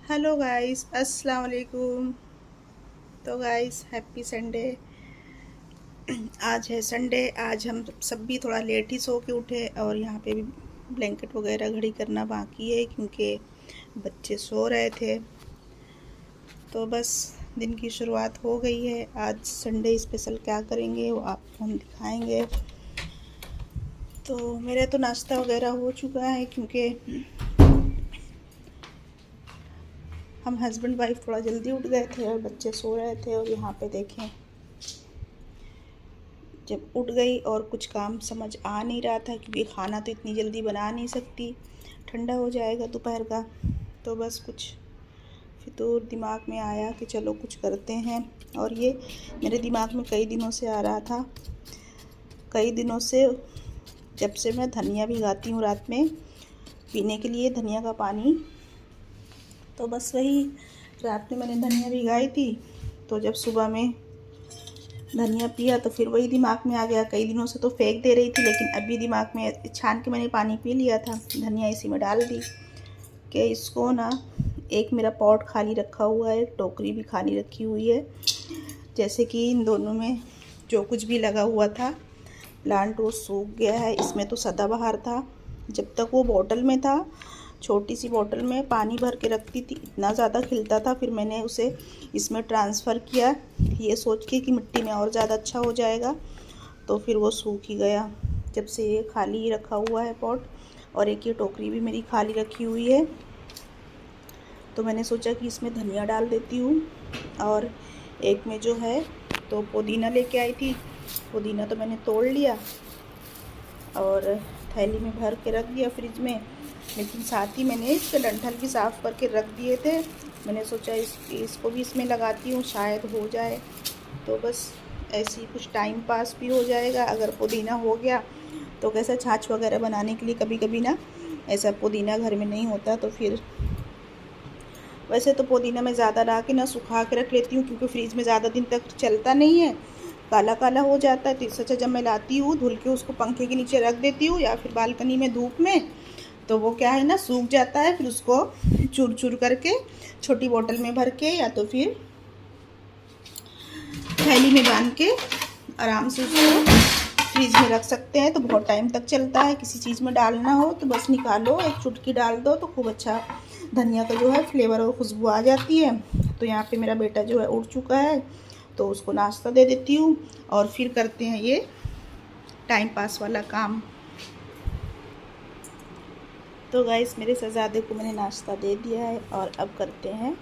Hello guys, अस्सलाम वालेकुम। तो गाइस, हैप्पी संडे। आज है संडे। आज हम सब भी थोड़ा लेट ही सो के उठे और यहाँ पे भी ब्लैंकेट वगैरह घड़ी करना बाकी है क्योंकि बच्चे सो रहे थे। तो बस दिन की शुरुआत हो गई है। आज संडे स्पेशल क्या करेंगे वो आपको हम दिखाएंगे। तो मेरा तो नाश्ता वगैरह हो चुका है क्योंकि हम हस्बैंड वाइफ थोड़ा जल्दी उठ गए थे और बच्चे सो रहे थे। और यहाँ पे देखें, जब उठ गई और कुछ काम समझ आ नहीं रहा था क्योंकि खाना तो इतनी जल्दी बना नहीं सकती, ठंडा हो जाएगा दोपहर का। तो बस कुछ फितूर दिमाग में आया कि चलो कुछ करते हैं। और ये मेरे दिमाग में कई दिनों से आ रहा था, कई दिनों से, जब से मैं धनिया भिगाती हूँ रात में पीने के लिए, धनिया का पानी। तो बस वही रात में मैंने धनिया भिगाई थी, तो जब सुबह में धनिया पिया तो फिर वही दिमाग में आ गया। कई दिनों से तो फेंक दे रही थी, लेकिन अभी दिमाग में छान के मैंने पानी पी लिया था, धनिया इसी में डाल दी कि इसको ना, एक मेरा पॉट खाली रखा हुआ है, टोकरी भी खाली रखी हुई है, जैसे कि इन दोनों में जो कुछ भी लगा हुआ था प्लांट वो सूख गया है। इसमें तो सदाबहार था, जब तक वो बोतल में था, छोटी सी बोतल में पानी भर के रखती थी, इतना ज़्यादा खिलता था। फिर मैंने उसे इसमें ट्रांसफ़र किया ये सोच के कि मिट्टी में और ज़्यादा अच्छा हो जाएगा, तो फिर वो सूख ही गया। जब से ये खाली ही रखा हुआ है पॉट, और एक ये टोकरी भी मेरी खाली रखी हुई है, तो मैंने सोचा कि इसमें धनिया डाल देती हूँ। और एक में जो है तो पुदीना लेके आई थी, पुदीना तो मैंने तोड़ लिया और थैली में भर के रख दिया फ्रिज में। लेकिन साथ ही मैंने इसके डंठल भी साफ़ करके रख दिए थे। मैंने सोचा इसको भी इसमें लगाती हूँ, शायद हो जाए। तो बस ऐसे ही कुछ टाइम पास भी हो जाएगा। अगर पुदीना हो गया तो कैसा छाछ वगैरह बनाने के लिए कभी कभी ना ऐसा पुदीना घर में नहीं होता, तो फिर वैसे तो पुदीना मैं ज़्यादा ला के ना सुखा के रख लेती हूँ क्योंकि फ्रिज में ज़्यादा दिन तक चलता नहीं है, काला काला हो जाता है। तो इससे अच्छा जब मैं लाती हूँ धुल के उसको पंखे के नीचे रख देती हूँ या फिर बालकनी में धूप में, तो वो क्या है ना सूख जाता है। फिर उसको चूर चूर करके छोटी बोतल में भर के या तो फिर थैली में बांध के आराम से उसको फ्रीज में रख सकते हैं, तो बहुत टाइम तक चलता है। किसी चीज़ में डालना हो तो बस निकालो, एक चुटकी डाल दो तो खूब अच्छा धनिया का जो है फ्लेवर और खुशबू आ जाती है। तो यहाँ पे मेरा बेटा जो है उठ चुका है, तो उसको नाश्ता दे देती हूँ और फिर करते हैं ये टाइम पास वाला काम। तो गाइस, मेरे शहजादे को मैंने नाश्ता दे दिया है और अब करते हैं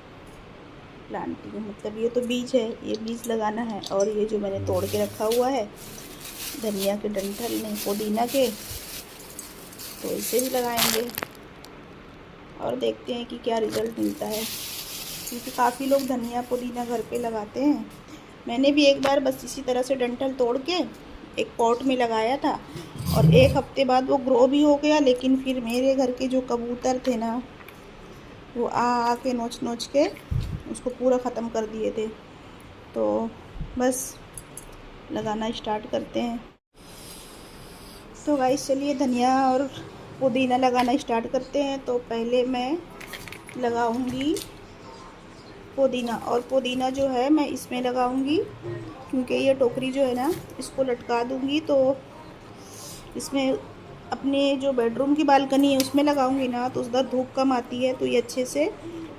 प्लांटिंग। मतलब ये तो बीज है, ये बीज लगाना है। और ये जो मैंने तोड़ के रखा हुआ है धनिया के डंठल नहीं पुदीना के, तो इसे भी लगाएंगे और देखते हैं कि क्या रिज़ल्ट मिलता है। क्योंकि काफ़ी लोग धनिया पुदीना घर पे लगाते हैं। मैंने भी एक बार बस इसी तरह से डंठल तोड़ के एक पॉट में लगाया था और एक हफ्ते बाद वो ग्रो भी हो गया। लेकिन फिर मेरे घर के जो कबूतर थे ना, वो आ के नोच नोच के उसको पूरा ख़त्म कर दिए थे। तो बस लगाना स्टार्ट करते हैं। तो गाइस चलिए धनिया और पुदीना लगाना स्टार्ट करते हैं। तो पहले मैं लगाऊंगी पुदीना, और पुदीना जो है मैं इसमें लगाऊंगी क्योंकि ये टोकरी जो है ना इसको लटका दूंगी, तो इसमें अपने जो बेडरूम की बालकनी है उसमें लगाऊंगी ना, तो उधर धूप कम आती है तो ये अच्छे से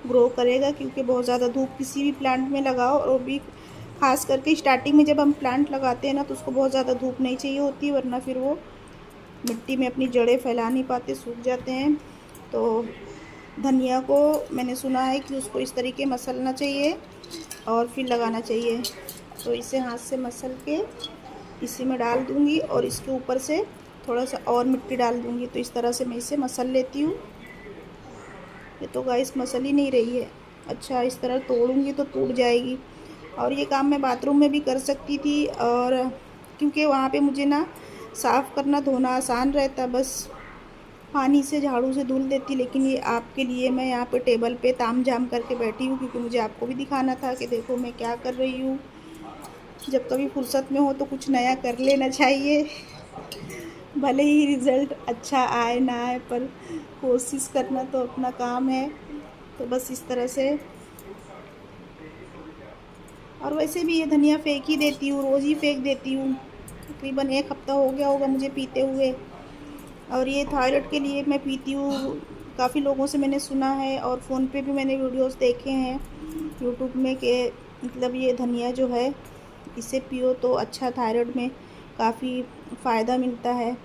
ग्रो करेगा। क्योंकि बहुत ज़्यादा धूप किसी भी प्लांट में लगाओ, और भी ख़ास करके स्टार्टिंग में जब हम प्लांट लगाते हैं ना तो उसको बहुत ज़्यादा धूप नहीं चाहिए होती, वरना फिर वो मिट्टी में अपनी जड़ें फैला नहीं पाते, सूख जाते हैं। तो धनिया को मैंने सुना है कि उसको इस तरीके मसलना चाहिए और फिर लगाना चाहिए। तो इसे हाथ से मसल के इसी में डाल दूंगी और इसके ऊपर से थोड़ा सा और मिट्टी डाल दूंगी। तो इस तरह से मैं इसे मसल लेती हूँ। ये तो गाइस मसल ही नहीं रही है। अच्छा, इस तरह तोड़ूंगी तो टूट जाएगी। और ये काम मैं बाथरूम में भी कर सकती थी, और क्योंकि वहाँ पे मुझे ना साफ़ करना धोना आसान रहता, बस पानी से झाड़ू से धुल देती। लेकिन ये आपके लिए मैं यहाँ पे टेबल पे ताम झाम करके बैठी हूँ क्योंकि मुझे आपको भी दिखाना था कि देखो मैं क्या कर रही हूँ। जब कभी फुर्सत में हो तो कुछ नया कर लेना चाहिए, भले ही रिज़ल्ट अच्छा आए ना आए, पर कोशिश करना तो अपना काम है। तो बस इस तरह से। और वैसे भी ये धनिया फेंक ही देती हूँ, रोज़ ही फेंक देती हूँ। तकरीबन 1 हफ़्ता हो गया होगा मुझे पीते हुए। और ये थायराइड के लिए मैं पीती हूँ। काफ़ी लोगों से मैंने सुना है और फ़ोन पे भी मैंने वीडियोस देखे हैं यूट्यूब में कि मतलब ये धनिया जो है इसे पियो तो अच्छा, थायराइड में काफ़ी फ़ायदा मिलता है।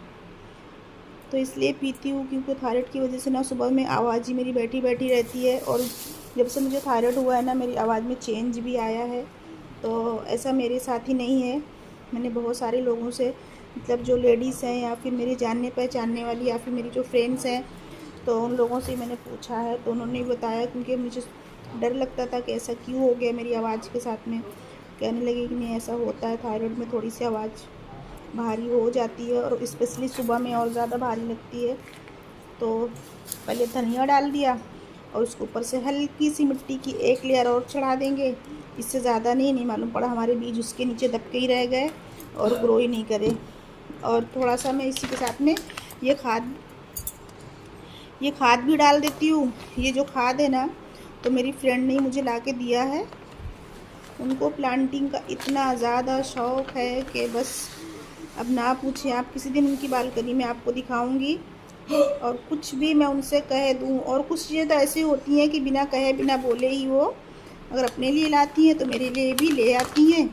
तो इसलिए पीती हूँ क्योंकि थायराइड की वजह से ना सुबह में आवाज़ ही मेरी बैठी बैठी रहती है। और जब से मुझे थायराइड हुआ है ना, मेरी आवाज़ में चेंज भी आया है। तो ऐसा मेरे साथ ही नहीं है। मैंने बहुत सारे लोगों से, मतलब जो लेडीज़ हैं या फिर मेरे जानने पहचानने वाली या फिर मेरी जो फ्रेंड्स हैं, तो उन लोगों से मैंने पूछा है तो उन्होंने बताया, क्योंकि मुझे डर लगता था कि ऐसा क्यों हो गया मेरी आवाज़ के साथ में। कहने लगे कि नहीं, ऐसा होता है, थायराइड में थोड़ी सी आवाज़ भारी हो जाती है और स्पेशली सुबह में और ज़्यादा भारी लगती है। तो पहले धनिया डाल दिया और उसके ऊपर से हल्की सी मिट्टी की एक लेयर और चढ़ा देंगे। इससे ज़्यादा नहीं मालूम पड़ा हमारे बीज उसके नीचे दबके ही रह गए और ग्रो ही नहीं करे। और थोड़ा सा मैं इसी के साथ में ये खाद भी डाल देती हूँ। ये जो खाद है ना, तो मेरी फ्रेंड ने मुझे ला के दिया है। उनको प्लांटिंग का इतना ज़्यादा शौक़ है कि बस अब ना पूछें आप। किसी दिन उनकी बालकनी में आपको दिखाऊंगी। और कुछ भी मैं उनसे कह दूं, और कुछ चीज़ें तो ऐसी होती हैं कि बिना कहे बिना बोले ही वो अगर अपने लिए लाती हैं तो मेरे लिए भी ले आती हैं।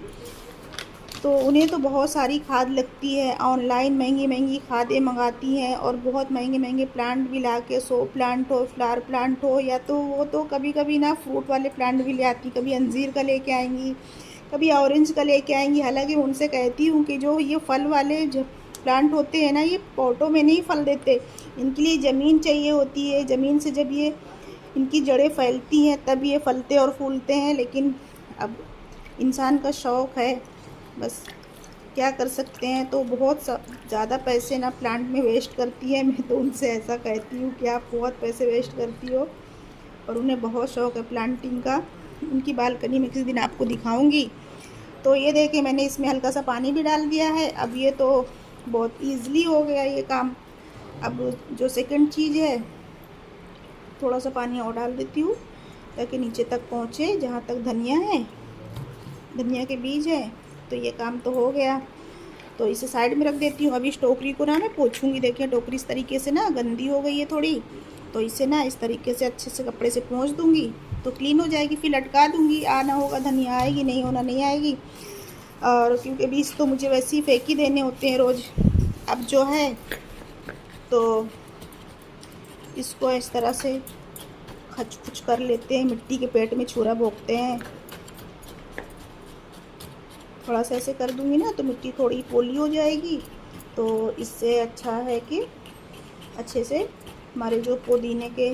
तो उन्हें तो बहुत सारी खाद लगती है, ऑनलाइन महंगी महंगी खादें मंगाती हैं और बहुत महंगे महंगे प्लांट भी ला के, शो प्लांट हो, फ्लावर प्लांट हो, या तो वो तो कभी कभी ना फ्रूट वाले प्लांट भी ले आती। कभी अंजीर का लेके आएंगी, कभी ऑरेंज का लेके आएंगी। हालांकि उनसे कहती हूँ कि जो ये फल वाले जो प्लांट होते हैं ना, ये पॉटों में नहीं फल देते, इनके लिए ज़मीन चाहिए होती है। ज़मीन से जब ये इनकी जड़ें फैलती हैं तब ये फलते और फूलते हैं। लेकिन अब इंसान का शौक़ है, बस क्या कर सकते हैं। तो बहुत ज़्यादा पैसे ना प्लांट में वेस्ट करती है। मैं तो उनसे ऐसा कहती हूँ कि आप बहुत पैसे वेस्ट करती हो। और उन्हें बहुत शौक़ है प्लांटिंग का। उनकी बालकनी में किसी दिन आपको दिखाऊंगी। तो ये देखिए, मैंने इसमें हल्का सा पानी भी डाल दिया है। अब ये तो बहुत ईज़िली हो गया ये काम। अब जो सेकंड चीज़ है, थोड़ा सा पानी और डाल देती हूँ ताकि नीचे तक पहुँचे, जहाँ तक धनिया है, धनिया के बीज है। तो ये काम तो हो गया। तो इसे साइड में रख देती हूँ। अभी इस टोकरी को ना मैं पोंछूंगी। देखिए टोकरी इस तरीके से ना गंदी हो गई है थोड़ी, तो इसे ना इस तरीके से अच्छे से कपड़े से पोंछ दूँगी तो क्लीन हो जाएगी। फिर लटका दूँगी, आना होगा धनिया आएगी, नहीं होना नहीं आएगी। और क्योंकि बीज तो मुझे वैसे ही फेंक ही देने होते हैं रोज़। अब जो है तो इसको इस तरह से खच खुच कर लेते हैं, मिट्टी के पेट में छुरा भोंकते हैं। थोड़ा सा ऐसे कर दूंगी ना तो मिट्टी थोड़ी पोली हो जाएगी। तो इससे अच्छा है कि अच्छे से हमारे जो पुदीने के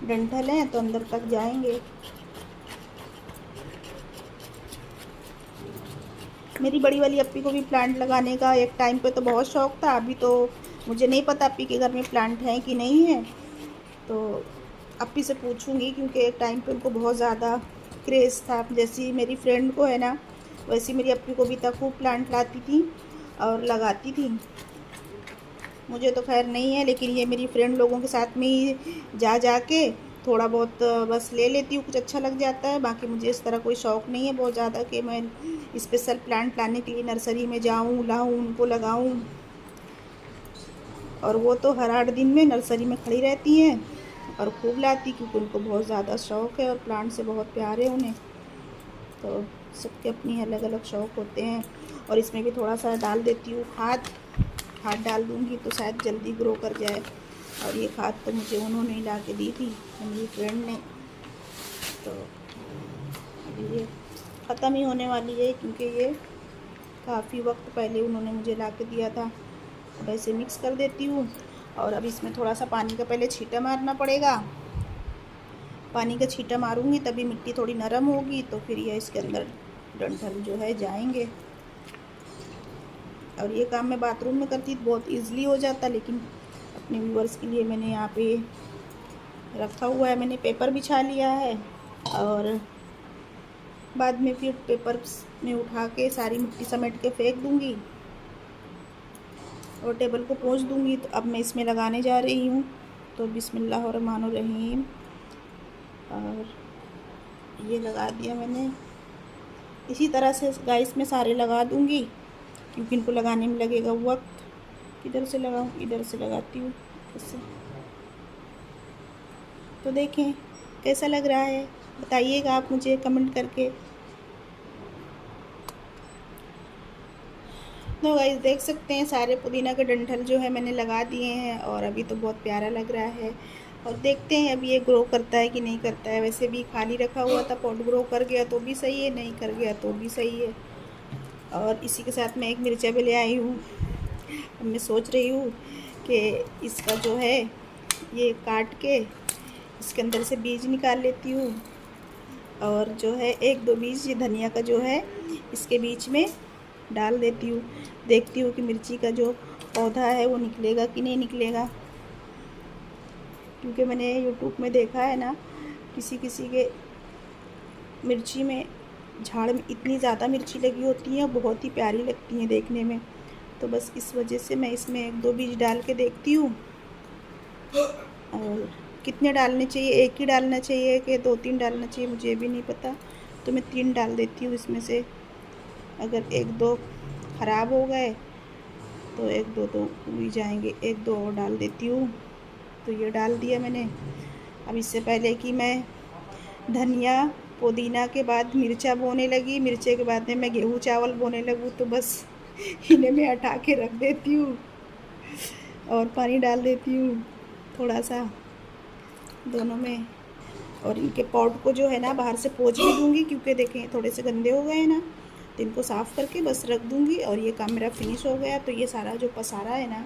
डंठल हैं तो अंदर तक जाएंगे। मेरी बड़ी वाली अप्पी को भी प्लांट लगाने का एक टाइम पे तो बहुत शौक़ था। अभी तो मुझे नहीं पता अप्पी के घर में प्लांट हैं कि नहीं है, तो अप्पी से पूछूंगी क्योंकि एक टाइम पे उनको बहुत ज़्यादा क्रेज़ था। जैसी मेरी फ्रेंड को है ना, वैसी मेरी अप्पी को भी तक खूब प्लांट लाती थी और लगाती थी। मुझे तो खैर नहीं है, लेकिन ये मेरी फ्रेंड लोगों के साथ में ही जा के थोड़ा बहुत बस ले लेती हूँ, कुछ अच्छा लग जाता है। बाकी मुझे इस तरह कोई शौक़ नहीं है बहुत ज़्यादा कि मैं स्पेशल प्लांट लाने के लिए नर्सरी में जाऊँ, लाऊँ, उनको लगाऊँ। और वो तो हर 8 दिन में नर्सरी में खड़ी रहती हैं और खूब लाती, क्योंकि उनको बहुत ज़्यादा शौक़ है और प्लांट से बहुत प्यार है उन्हें। तो सबके अपनी अलग अलग शौक़ होते हैं। और इसमें भी थोड़ा सा डाल देती हूँ खाद डाल दूँगी तो शायद जल्दी ग्रो कर जाए। और ये खाद तो मुझे उन्होंने ही ला के दी थी, मेरी फ्रेंड ने। तो अभी ये ख़त्म ही होने वाली है, क्योंकि ये काफ़ी वक्त पहले उन्होंने मुझे ला के दिया था। अब ऐसे मिक्स कर देती हूँ। और अब इसमें थोड़ा सा पानी का पहले छींटा मारना पड़ेगा। पानी का छींटा मारूंगी तभी मिट्टी थोड़ी नरम होगी, तो फिर ये इसके अंदर डंठल जो है जाएंगे। और ये काम मैं बाथरूम में करती तो बहुत इजीली हो जाता, लेकिन अपने व्यूअर्स के लिए मैंने यहाँ पे रखा हुआ है। मैंने पेपर बिछा लिया है और बाद में फिर पेपर में उठा के सारी मिट्टी समेट के फेंक दूँगी और टेबल को पोंछ दूँगी। तो अब मैं इसमें लगाने जा रही हूँ। तो बिस्मिल्लाहिर्रहमानिर्रहीम। और ये लगा दिया मैंने। इसी तरह से गाइस मैं सारे लगा दूँगी, क्योंकि इनको लगाने में लगेगा वक्त। किधर से लगाऊँ, इधर से लगाती हूँ इससे। तो देखें कैसा लग रहा है, बताइएगा आप मुझे कमेंट करके। तो गाइस देख सकते हैं सारे पुदीना के डंठल जो है मैंने लगा दिए हैं, और अभी तो बहुत प्यारा लग रहा है। और देखते हैं अभी ये ग्रो करता है कि नहीं करता है। वैसे भी खाली रखा हुआ था, पॉट ग्रो कर गया तो भी सही है, नहीं कर गया तो भी सही है। और इसी के साथ मैं एक मिर्चा भी ले आई हूँ। अब मैं सोच रही हूँ कि इसका जो है ये काट के इसके अंदर से बीज निकाल लेती हूँ, और जो है एक दो बीज ये धनिया का जो है इसके बीच में डाल देती हूँ। देखती हूँ कि मिर्ची का जो पौधा है वो निकलेगा कि नहीं निकलेगा, क्योंकि मैंने यूट्यूब में देखा है ना, किसी किसी के मिर्ची में झाड़ में इतनी ज़्यादा मिर्ची लगी होती है, बहुत ही प्यारी लगती हैं देखने में। तो बस इस वजह से मैं इसमें एक दो बीज डाल के देखती हूँ। और कितने डालने चाहिए, एक ही डालना चाहिए कि दो तीन डालना चाहिए, मुझे भी नहीं पता। तो मैं 3 डाल देती हूँ इसमें से। अगर एक दो ख़राब हो गए तो एक दो तो उग जाएंगे, एक दो और डाल देती हूँ। तो ये डाल दिया मैंने। अब इससे पहले कि मैं धनिया पुदीना के बाद मिर्चा बोने लगी, मिर्चे के बाद में मैं गेहूँ चावल बोने लगूँ, तो बस इन्हें मैं हटा के रख देती हूँ और पानी डाल देती हूँ थोड़ा सा दोनों में। और इनके पॉट को जो है ना बाहर से पोंछ भी दूँगी, क्योंकि देखें थोड़े से गंदे हो गए हैं ना, तो इनको साफ़ करके बस रख दूँगी। और ये काम मेरा फिनिश हो गया। तो ये सारा जो पसारा है ना,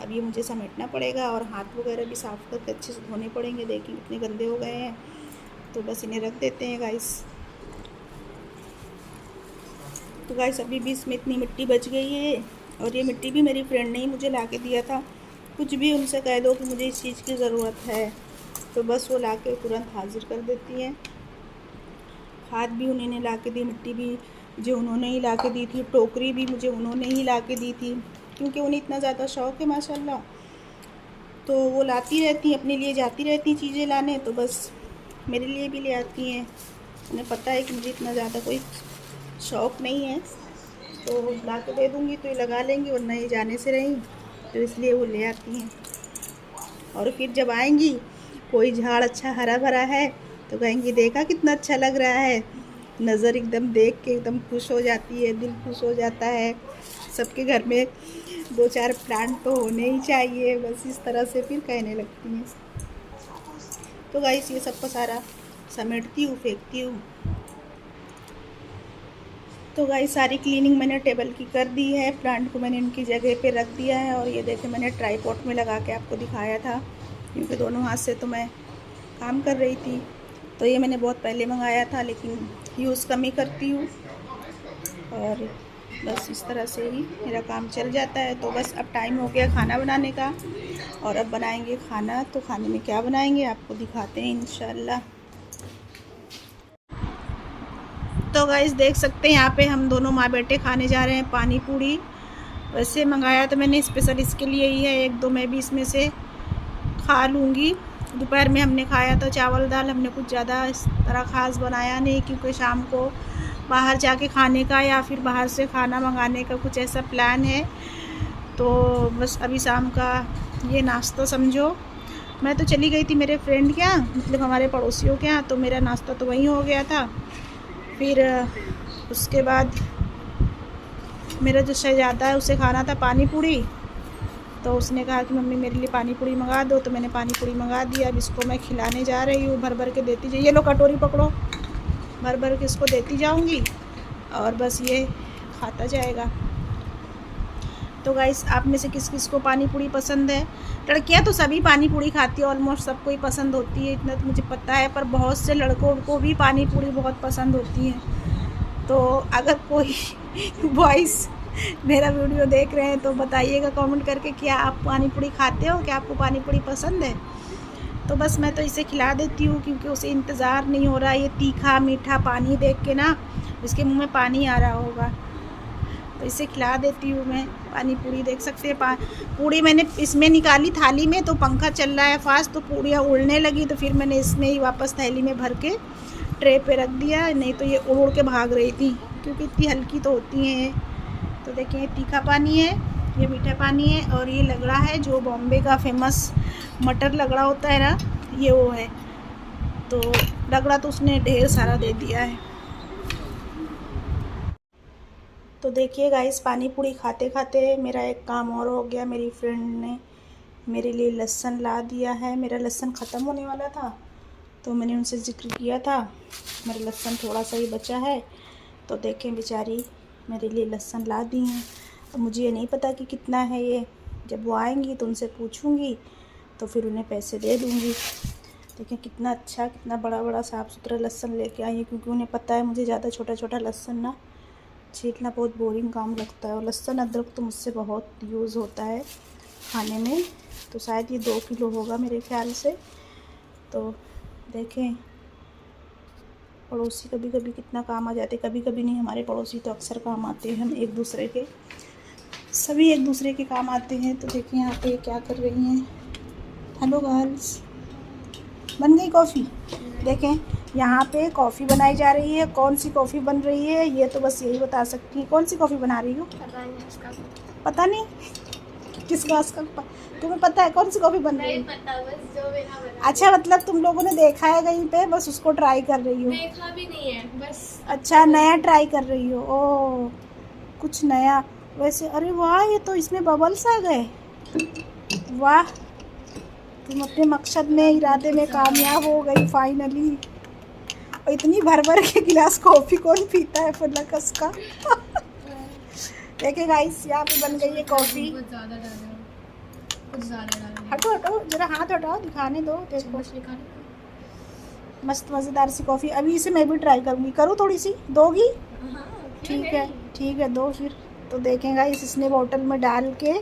अब ये मुझे समेटना पड़ेगा, और हाथ वगैरह भी साफ़ करके अच्छे से धोने पड़ेंगे। देखिए कितने गंदे हो गए हैं। तो बस इन्हें रख देते हैं गाइस। तो गाइस अभी भी इसमें इतनी मिट्टी बच गई है, और ये मिट्टी भी मेरी फ्रेंड ने ही मुझे ला के दिया था। कुछ भी उनसे कह दो कि मुझे इस चीज़ की ज़रूरत है, तो बस वो ला के तुरंत हाजिर कर देती हैं। खाद भी उन्होंने ला के दी, मिट्टी भी जो उन्होंने ही ला के दी थी, टोकरी भी मुझे उन्होंने ही ला के दी थी, क्योंकि उन्हें इतना ज़्यादा शौक़ है माशाल्लाह। तो वो लाती रहती हैं, अपने लिए जाती रहती चीज़ें लाने, तो बस मेरे लिए भी ले आती हैं। उन्हें पता है कि मुझे इतना ज़्यादा कोई शौक़ नहीं है, तो ला के दे दूँगी तो ये लगा लेंगी, वरना ये जाने से रहीं, तो इसलिए वो ले आती हैं। और फिर जब आएंगी कोई झाड़ अच्छा हरा भरा है तो कहेंगी देखा कितना अच्छा लग रहा है। नज़र एकदम देख के एकदम खुश हो जाती है, दिल खुश हो जाता है। सबके घर में 2-4 प्लांट तो होने ही चाहिए, बस इस तरह से फिर कहने लगती हैं। तो गाइस ये सब सारा समेटती हूँ, फेंकती हूँ। तो गाइस सारी क्लीनिंग मैंने टेबल की कर दी है, प्लांट को मैंने इनकी जगह पे रख दिया है। और ये देखें मैंने ट्राईपॉड में लगा के आपको दिखाया था, क्योंकि दोनों हाथ से तो मैं काम कर रही थी। तो ये मैंने बहुत पहले मंगाया था, लेकिन यूज़ कम ही करती हूँ, और बस इस तरह से ही मेरा काम चल जाता है। तो बस अब टाइम हो गया खाना बनाने का, और अब बनाएंगे खाना। तो खाने में क्या बनाएंगे आपको दिखाते हैं इंशाल्लाह। तो गाइस देख सकते हैं यहाँ पे हम दोनों माँ बेटे खाने जा रहे हैं पानी पूरी। वैसे मंगाया तो मैंने स्पेशल इसके लिए ही है, एक दो मैं भी इसमें से खा लूँगी। दोपहर में हमने खाया तो चावल दाल, हमने कुछ ज़्यादा इस तरह ख़ास बनाया नहीं, क्योंकि शाम को बाहर जाके खाने का या फिर बाहर से खाना मंगाने का कुछ ऐसा प्लान है। तो बस अभी शाम का ये नाश्ता समझो। मैं तो चली गई थी मेरे फ्रेंड के यहाँ, मतलब हमारे पड़ोसियों के यहाँ, तो मेरा नाश्ता तो वहीं हो गया था। फिर उसके बाद मेरा जो शहजादा है उसे खाना था पानी पूरी, तो उसने कहा कि मम्मी मेरे लिए पानी पूरी मंगा दो, तो मैंने पानी पूरी मंगा दिया। अब इसको मैं खिलाने जा रही हूँ, भर भर के देती जाइए। ये लो कटोरी पकड़ो, भर भर के इसको देती जाऊँगी, और बस ये खाता जाएगा। तो गाइस आप में से किस किस को पानी पूरी पसंद है? लड़कियां तो सभी पानी पूरी खाती है, ऑलमोस्ट सबको ही पसंद होती है, इतना तो मुझे पता है। पर बहुत से लड़कों को भी पानी पूरी बहुत पसंद होती है। तो अगर कोई बॉयज़ मेरा वीडियो देख रहे हैं तो बताइएगा कमेंट करके, क्या आप पानी पूरी खाते हो, क्या आपको पानी पूरी पसंद है? तो बस मैं तो इसे खिला देती हूँ, क्योंकि उसे इंतज़ार नहीं हो रहा है। ये तीखा मीठा पानी देख के ना इसके मुँह में पानी आ रहा होगा। तो इसे खिला देती हूँ मैं पानी पूरी। देख सकते हैं पूड़ी मैंने इसमें निकाली थाली में, तो पंखा चल रहा है फास्ट, तो पूड़ियाँ उड़ने लगी, तो फिर मैंने इसमें ही वापस थैली में भर के ट्रे पे रख दिया, नहीं तो ये उड़ उड़ के भाग रही थी क्योंकि इतनी हल्की तो होती हैं। तो देखिए ये तीखा पानी है, ये मीठा पानी है, और ये लगड़ा है जो बॉम्बे का फेमस मटर लगड़ा होता है ना, ये वो है। तो लगड़ा तो उसने ढेर सारा दे दिया है। तो देखिए गाइस, पानी पूरी खाते खाते मेरा एक काम और हो गया। मेरी फ्रेंड ने मेरे लिए लहसुन ला दिया है। मेरा लहसुन ख़त्म होने वाला था, तो मैंने उनसे ज़िक्र किया था मेरा लहसुन थोड़ा सा ही बचा है। तो देखें बेचारी मेरे लिए लहसुन ला दी हैं। अब मुझे ये नहीं पता कि कितना है ये, जब वो आएंगी तो उनसे पूछूंगी, तो फिर उन्हें पैसे दे दूंगी। देखें कितना अच्छा, कितना बड़ा बड़ा साफ़ सुथरा लहसुन लेके आई है, क्योंकि उन्हें पता है मुझे ज़्यादा छोटा छोटा लहसुन ना छीलना बहुत बोरिंग काम लगता है। और लहसुन अदरक तो मुझसे बहुत यूज़ होता है खाने में, तो शायद ये 2 किलो होगा मेरे ख्याल से। तो देखें पड़ोसी कभी कभी कितना काम आ जाते, कभी कभी नहीं, हमारे पड़ोसी तो अक्सर काम आते हैं। हम एक दूसरे के, सभी एक दूसरे के काम आते हैं। तो देखिए यहाँ पे क्या कर रही हैं। हेलो गर्ल्स, बन गई कॉफ़ी। देखें यहाँ पे कॉफ़ी बनाई जा रही है। कौन सी कॉफ़ी बन रही है ये तो बस यही बता सकती है। कौन सी कॉफ़ी बना रही हो? पता नहीं किस घास का, तुम्हें पता है कौन सी कॉफ़ी बन रही है? पता, बस जो मेरा बना। अच्छा, मतलब तुम लोगों ने देखा है कहीं पे, बस उसको ट्राई कर रही हो? देखा भी नहीं है, बस। अच्छा, नया ट्राई कर रही हो। ओह, कुछ नया। वैसे अरे वाह, ये तो इसमें बबल्स आ गए। वाह, तुम अपने मकसद में, इरादे में कामयाब हो गई फाइनली। और इतनी भर भर के गिलास कॉफ़ी कौन पीता है फुल्लकस का। देखिए गाइस, यहाँ पे बन गई है कॉफ़ी। कुछ ज़्यादा हटो हटो जरा, हाथ हटाओ, दिखाने दो। देखो मस्त मज़ेदार सी कॉफ़ी। अभी इसे मैं भी ट्राई करूँगी। करूँ थोड़ी सी, दोगी? ठीक है ठीक है, दो फिर। तो देखें गाइस, इसने बोतल में डाल के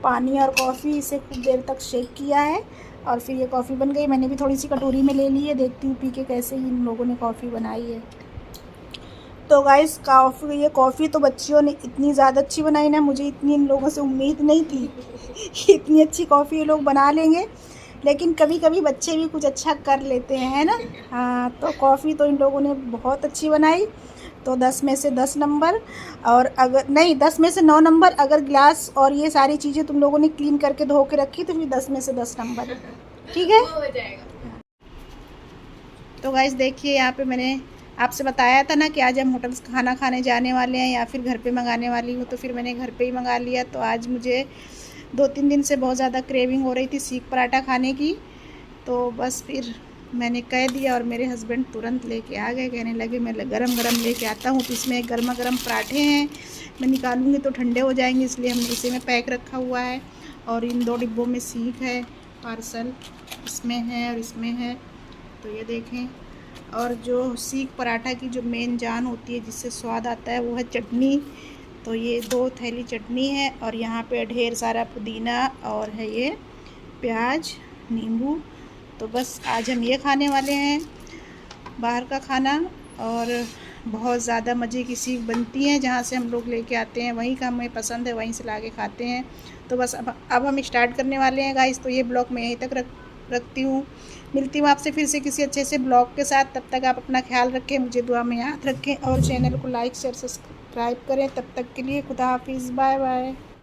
पानी और कॉफ़ी, इसे खूब देर तक शेक किया है, और फिर ये कॉफ़ी बन गई। मैंने भी थोड़ी सी कटोरी में ले ली है, देखती हूँ पी के कैसे इन लोगों ने कॉफ़ी बनाई है। तो गाइस ये कॉफ़ी तो बच्चियों ने इतनी ज़्यादा अच्छी बनाई ना, मुझे इतनी इन लोगों से उम्मीद नहीं थी कि इतनी अच्छी कॉफ़ी ये लोग बना लेंगे। लेकिन कभी कभी बच्चे भी कुछ अच्छा कर लेते हैं, है ना। हाँ, तो कॉफ़ी तो इन लोगों ने बहुत अच्छी बनाई। तो 10 में से 10 नंबर, और अगर नहीं 10 में से 9 नंबर। अगर गिलास और ये सारी चीज़ें तुम लोगों ने क्लीन करके धो के रखी तो फिर 10 में से 10 नंबर। ठीक है, हो जाएगा। तो गाइस देखिए, यहाँ पे मैंने आपसे बताया था ना कि आज हम होटल से खाना खाने जाने वाले हैं या फिर घर पे मंगाने वाली हूँ, तो फिर मैंने घर पे ही मंगा लिया। तो आज मुझे 2-3 दिन से बहुत ज़्यादा क्रेविंग हो रही थी सीख पराठा खाने की, तो बस फिर मैंने कह दिया और मेरे हस्बैंड तुरंत लेके आ गए। कहने लगे मैं गरम गरम लेके आता हूँ। तो इसमें गर्मा गर्म पराठे हैं, मैं निकालूंगी तो ठंडे हो जाएंगे, इसलिए हमने इसे में पैक रखा हुआ है। और इन 2 डिब्बों में सीख है पार्सल, इसमें है और इसमें है। तो ये देखें, और जो सीख पराठा की जो मेन जान होती है, जिससे स्वाद आता है, वो है चटनी। तो ये 2 थैली चटनी है, और यहाँ पे ढेर सारा पुदीना, और है ये प्याज, नींबू। तो बस आज हम ये खाने वाले हैं बाहर का खाना। और बहुत ज़्यादा मज़े की सीख बनती है, जहाँ से हम लोग लेके आते हैं वहीं का हमें पसंद है, वहीं से ला के खाते हैं। तो बस अब हम स्टार्ट करने वाले हैं गाइस। तो ये ब्लॉग मैं यहीं तक रखती हूँ। मिलती हूँ आपसे फिर से किसी अच्छे से ब्लॉग के साथ। तब तक आप अपना ख्याल रखें, मुझे दुआ में याद रखें, और चैनल को लाइक शेयर सब्सक्राइब करें। तब तक के लिए खुदा हाफिज़, बाय बाय।